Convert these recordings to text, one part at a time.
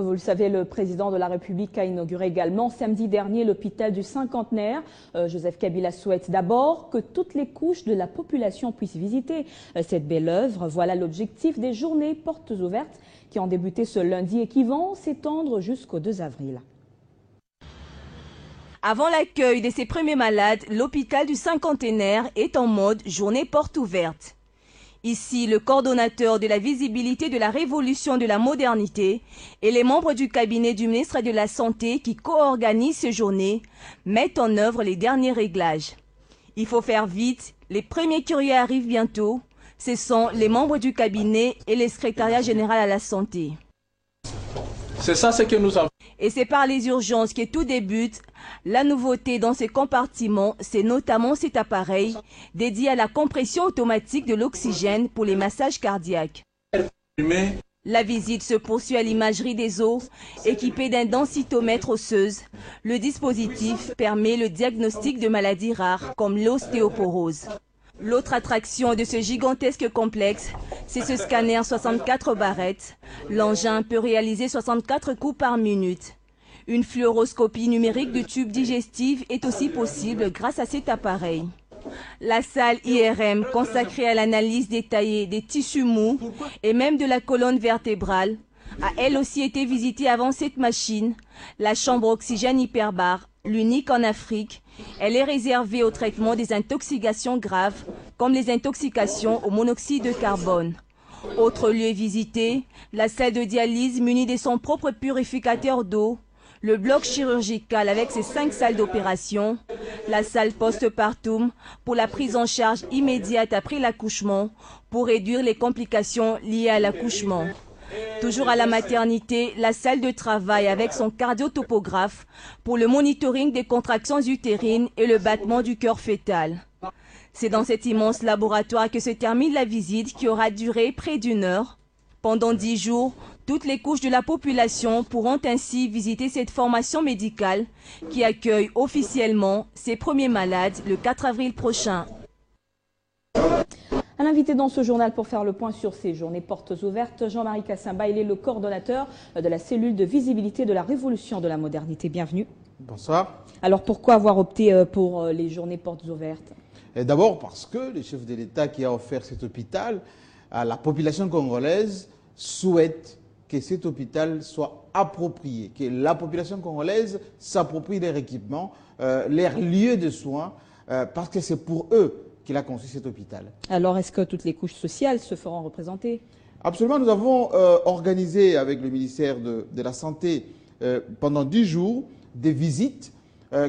Vous le savez, le président de la République a inauguré également samedi dernier l'hôpital du cinquantenaire. Joseph Kabila souhaite d'abord que toutes les couches de la population puissent visiter cette belle œuvre. Voilà l'objectif des journées portes ouvertes qui ont débuté ce lundi et qui vont s'étendre jusqu'au 2 avril. Avant l'accueil de ses premiers malades, l'hôpital du cinquantenaire est en mode journée porte ouverte. Ici, le coordonnateur de la visibilité de la révolution de la modernité et les membres du cabinet du ministre de la Santé qui co-organisent ces journées mettent en œuvre les derniers réglages. Il faut faire vite, les premiers courriers arrivent bientôt. Ce sont les membres du cabinet et le secrétariat général à la santé. C'est ça ce que nous avons. Et c'est par les urgences que tout débute. La nouveauté dans ces compartiments, c'est notamment cet appareil dédié à la compression automatique de l'oxygène pour les massages cardiaques. La visite se poursuit à l'imagerie des os, équipée d'un densitomètre osseuse. Le dispositif permet le diagnostic de maladies rares comme l'ostéoporose. L'autre attraction de ce gigantesque complexe, c'est ce scanner 64 barrettes. L'engin peut réaliser 64 coups par minute. Une fluoroscopie numérique du tube digestif est aussi possible grâce à cet appareil. La salle IRM, consacrée à l'analyse détaillée des tissus mous et même de la colonne vertébrale, a elle aussi été visitée avant cette machine. La chambre oxygène hyperbare, l'unique en Afrique, elle est réservée au traitement des intoxications graves, comme les intoxications au monoxyde de carbone. Autre lieu visité, la salle de dialyse munie de son propre purificateur d'eau, le bloc chirurgical avec ses 5 salles d'opération, la salle postpartum pour la prise en charge immédiate après l'accouchement, pour réduire les complications liées à l'accouchement. Toujours à la maternité, la salle de travail avec son cardiotopographe pour le monitoring des contractions utérines et le battement du cœur fœtal. C'est dans cet immense laboratoire que se termine la visite qui aura duré près d'1 heure. Pendant 10 jours, toutes les couches de la population pourront ainsi visiter cette formation médicale qui accueille officiellement ses premiers malades le 4 avril prochain. Un invité dans ce journal pour faire le point sur ces journées portes ouvertes, Jean-Marie Kassamba, il est le coordonnateur de la cellule de visibilité de la révolution de la modernité. Bienvenue. Bonsoir. Alors pourquoi avoir opté pour les journées portes ouvertes? D'abord parce que le chef de l'État qui a offert cet hôpital à la population congolaise souhaite que cet hôpital soit approprié, que la population congolaise s'approprie leurs équipements, leurs lieux de soins, parce que c'est pour eux qu'il a conçu cet hôpital. Alors, est-ce que toutes les couches sociales se feront représenter? Absolument. Nous avons organisé avec le ministère de la Santé pendant 10 jours des visites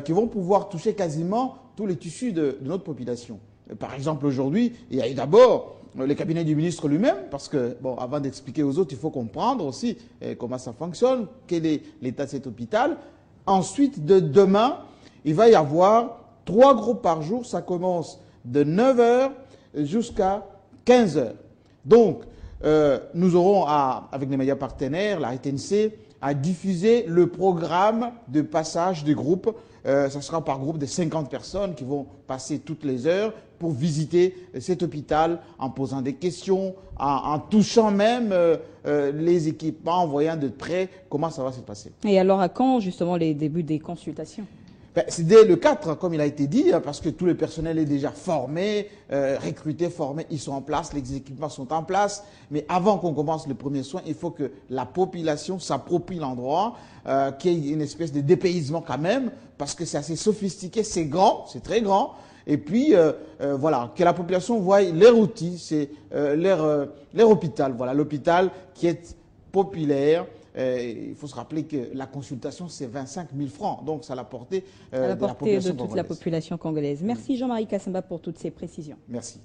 qui vont pouvoir toucher quasiment tous les tissus de notre population. Par exemple, aujourd'hui, il y a eu d'abord le cabinet du ministre lui-même, parce que, bon, avant d'expliquer aux autres, il faut comprendre aussi comment ça fonctionne, quel est l'état de cet hôpital. Ensuite, de demain, il va y avoir 3 groupes par jour. Ça commence de 9 h jusqu'à 15 h. Donc, nous aurons, avec les médias partenaires, la RTNC, à diffuser le programme de passage des groupes. Ça sera par groupe de 50 personnes qui vont passer toutes les heures pour visiter cet hôpital en posant des questions, en touchant même les équipements, en voyant de près comment ça va se passer. Et alors à quand justement les débuts des consultations? C'est dès le 4, comme il a été dit, parce que tout le personnel est déjà formé, recruté, formé, ils sont en place, les équipements sont en place. Mais avant qu'on commence le premier soin, il faut que la population s'approprie l'endroit, qu'il y ait une espèce de dépaysement quand même, parce que c'est assez sophistiqué, c'est grand, c'est très grand. Et puis, voilà, que la population voie leur outil, c'est leur hôpital. Voilà, l'hôpital qui est populaire. Il faut se rappeler que la consultation, c'est 25 000 francs. Donc, c'est à la portée, de toute la population congolaise. Merci Jean-Marie Kassamba pour toutes ces précisions. Merci.